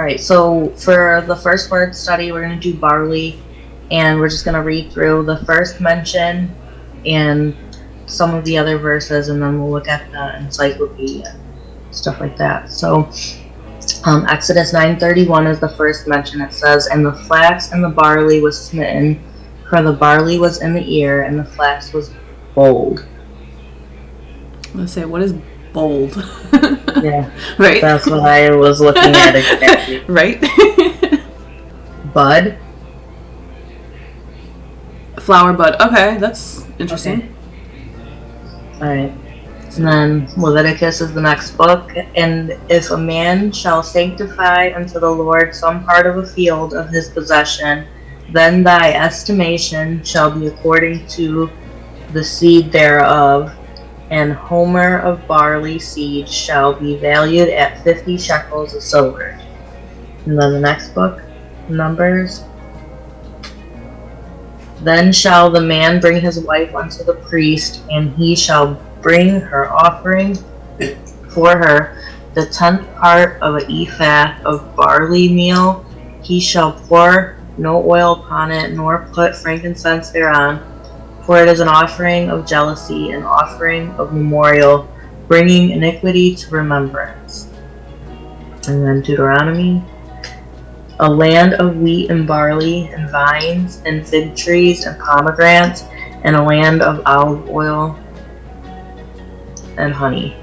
right, so for the first word study, we're going to do barley, and we're just going to read through the first mention and some of the other verses, and then we'll look at the encyclopedia and stuff like that. So Exodus 9:31 is the first mention. It says, "And the flax and the barley was smitten, for the barley was in the ear, and the flax was bold." Let's say, what is bold? Yeah, Right? that's what I was looking at exactly. Right? Bud. Flower bud. Okay, that's interesting. Okay. Alright. And then Leviticus is the next book. "And if a man shall sanctify unto the Lord some part of a field of his possession, then thy estimation shall be according to the seed thereof. An homer of barley seed shall be valued at 50 shekels of silver." And then the next book, Numbers. "Then shall the man bring his wife unto the priest, and he shall bring her offering for her, the 10th part of an ephah of barley meal. He shall pour no oil upon it, nor put frankincense thereon, for it is an offering of jealousy, an offering of memorial, bringing iniquity to remembrance." And then Deuteronomy. "A land of wheat and barley, and vines, and fig trees, and pomegranates, and a land of olive oil and honey."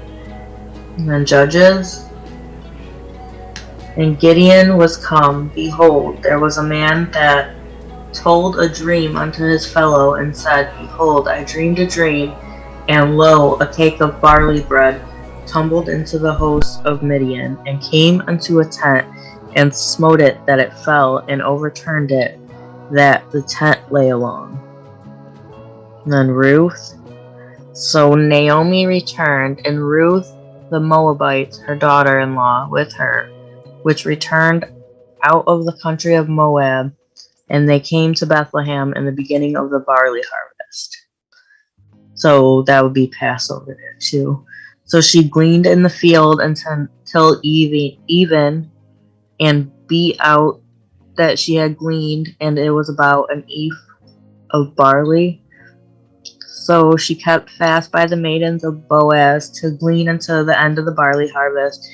And then Judges. "And Gideon was come, behold, there was a man that told a dream unto his fellow, and said, Behold, I dreamed a dream, and lo, a cake of barley bread tumbled into the host of Midian, and came unto a tent, and smote it that it fell, and overturned it, that the tent lay along." And then Ruth. "So Naomi returned, and Ruth the Moabite, her daughter-in-law, with her, which returned out of the country of Moab, and they came to Bethlehem in the beginning of the barley harvest." So that would be Passover there too. "So she gleaned in the field until even, and beat out that she had gleaned, and it was about an ephah of barley. So she kept fast by the maidens of Boaz to glean until the end of the barley harvest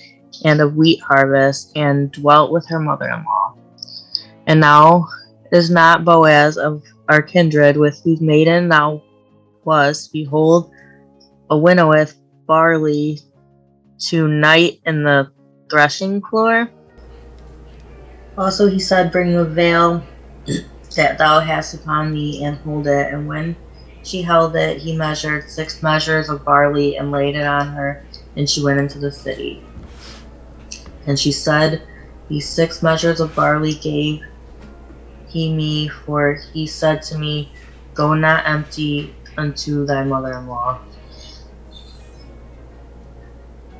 and of wheat harvest, and dwelt with her mother-in-law. And now is not Boaz of our kindred, with whose maiden thou wast, behold, a winnoweth barley to night in the threshing floor? Also he said, Bring the veil that thou hast upon thee, and hold it. And when she held it, he measured 6 measures of barley, and laid it on her, and she went into the city. And she said, These 6 measures of barley gave he me, for he said to me, Go not empty unto thy mother-in-law.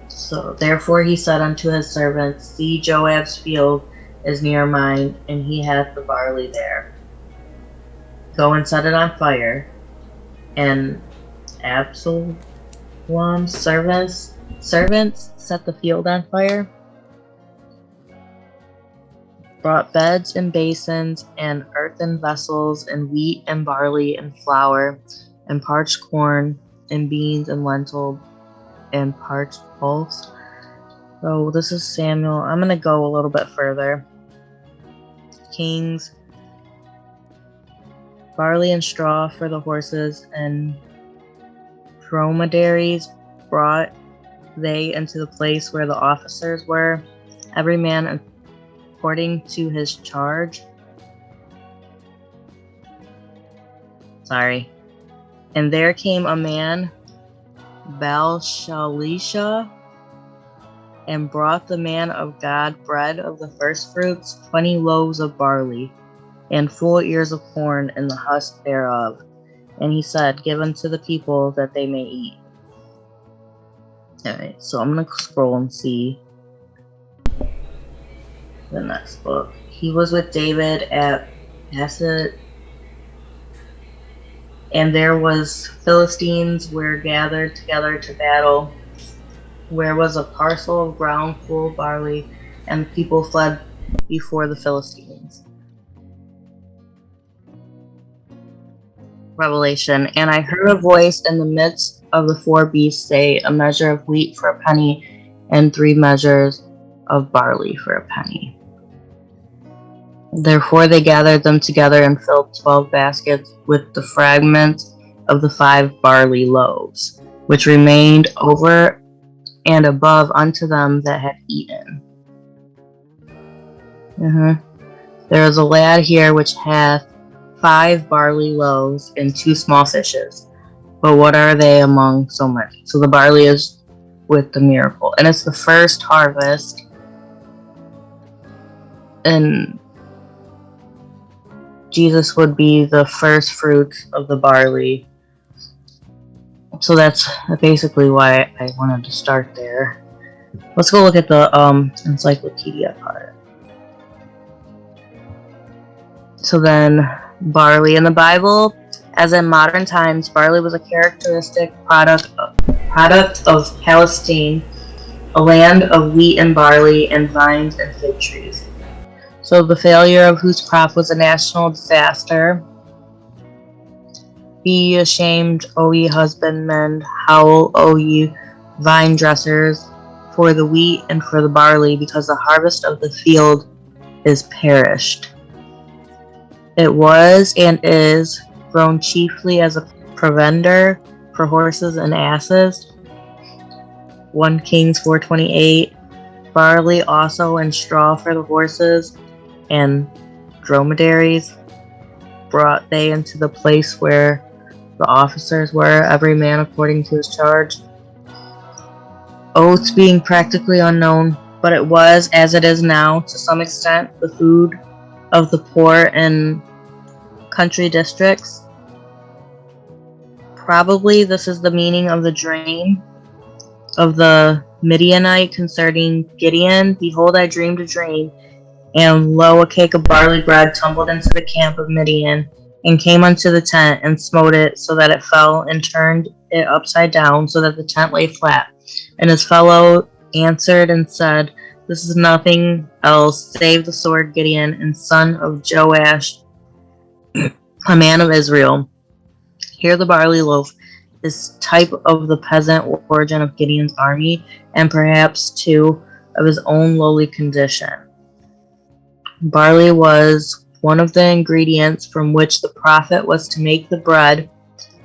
So therefore he said unto his servants, See, Joab's field is near mine, and he hath the barley there. Go and set it on fire. And Absalom's servants set the field on fire, brought beds and basins, and earthen vessels, and wheat and barley and flour, and parched corn, and beans and lentil, and parched pulse. So this is Samuel. I'm going to go a little bit further. Kings. Barley and straw for the horses, and dromedaries brought they into the place where the officers were, every man according to his charge. And there came a man, Baal-shalisha, and brought the man of God bread of the firstfruits, 20 loaves of barley, and full ears of corn in the husk thereof. And he said, Give unto the people that they may eat. Alright, so I'm going to scroll and see the next book. He was with David at Hassad, and there was Philistines were gathered together to battle, where was a parcel of ground full of barley, and the people fled before the Philistines. Revelation. And I heard a voice in the midst of the four beasts say, a measure of wheat for a penny, and 3 measures of barley for a penny. Therefore they gathered them together and filled 12 baskets with the fragments of the 5 barley loaves, which remained over and above unto them that had eaten. There is a lad here which hath 5 barley loaves and 2 small fishes. But what are they among so many? So the barley is with the miracle. And it's the first harvest. And Jesus would be the first fruits of the barley. So that's basically why I wanted to start there. Let's go look at the encyclopedia part. So then, barley in the Bible, as in modern times, barley was a characteristic product of Palestine, a land of wheat and barley and vines and fig trees. So the failure of whose crop was a national disaster. Be ye ashamed, O ye husbandmen, howl, O ye vine dressers, for the wheat and for the barley, because the harvest of the field is perished. It was and is grown chiefly as a provender for horses and asses. 1 Kings 4:28. Barley also and straw for the horses and dromedaries brought they into the place where the officers were, every man according to his charge. Oats being practically unknown, but it was, as it is now, to some extent, the food of the poor in country districts. Probably this is the meaning of the dream of the Midianite concerning Gideon. Behold, I dreamed a dream, and lo, a cake of barley bread tumbled into the camp of Midian, and came unto the tent, and smote it, so that it fell, and turned it upside down, so that the tent lay flat. And his fellow answered and said, This is nothing else save the sword Gideon, and son of Joash, a man of Israel. Here the barley loaf is type of the peasant origin of Gideon's army, and perhaps, too, of his own lowly condition. Barley was one of the ingredients from which the prophet was to make the bread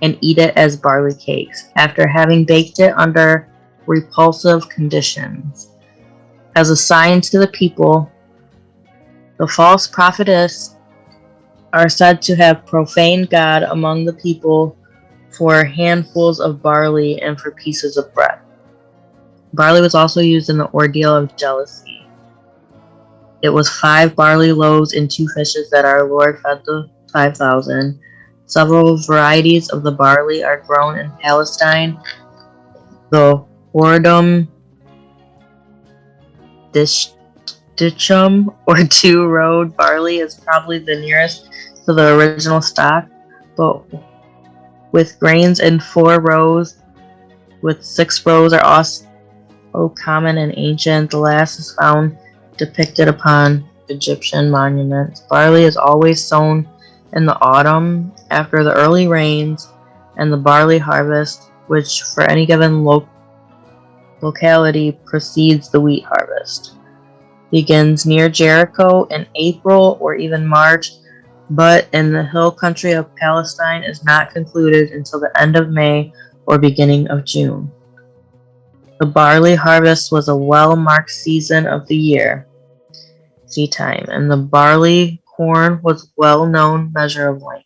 and eat it as barley cakes, after having baked it under repulsive conditions. As a sign to the people, the false prophetess are said to have profaned God among the people for handfuls of barley and for pieces of bread. Barley was also used in the ordeal of jealousy. It was 5 barley loaves and 2 fishes that our Lord fed the 5,000. Several varieties of the barley are grown in Palestine. The Hortum Dichum or 2-road barley is probably the nearest to the original stock, but with grains in 4 rows, with 6 rows are also common and ancient. The last is found depicted upon Egyptian monuments. Barley is always sown in the autumn after the early rains, and the barley harvest, which for any given locality precedes the wheat harvest, begins near Jericho in April or even March, but in the hill country of Palestine is not concluded until the end of May or beginning of June. The barley harvest was a well-marked season of the year, seed time, and the barley corn was well-known measure of length.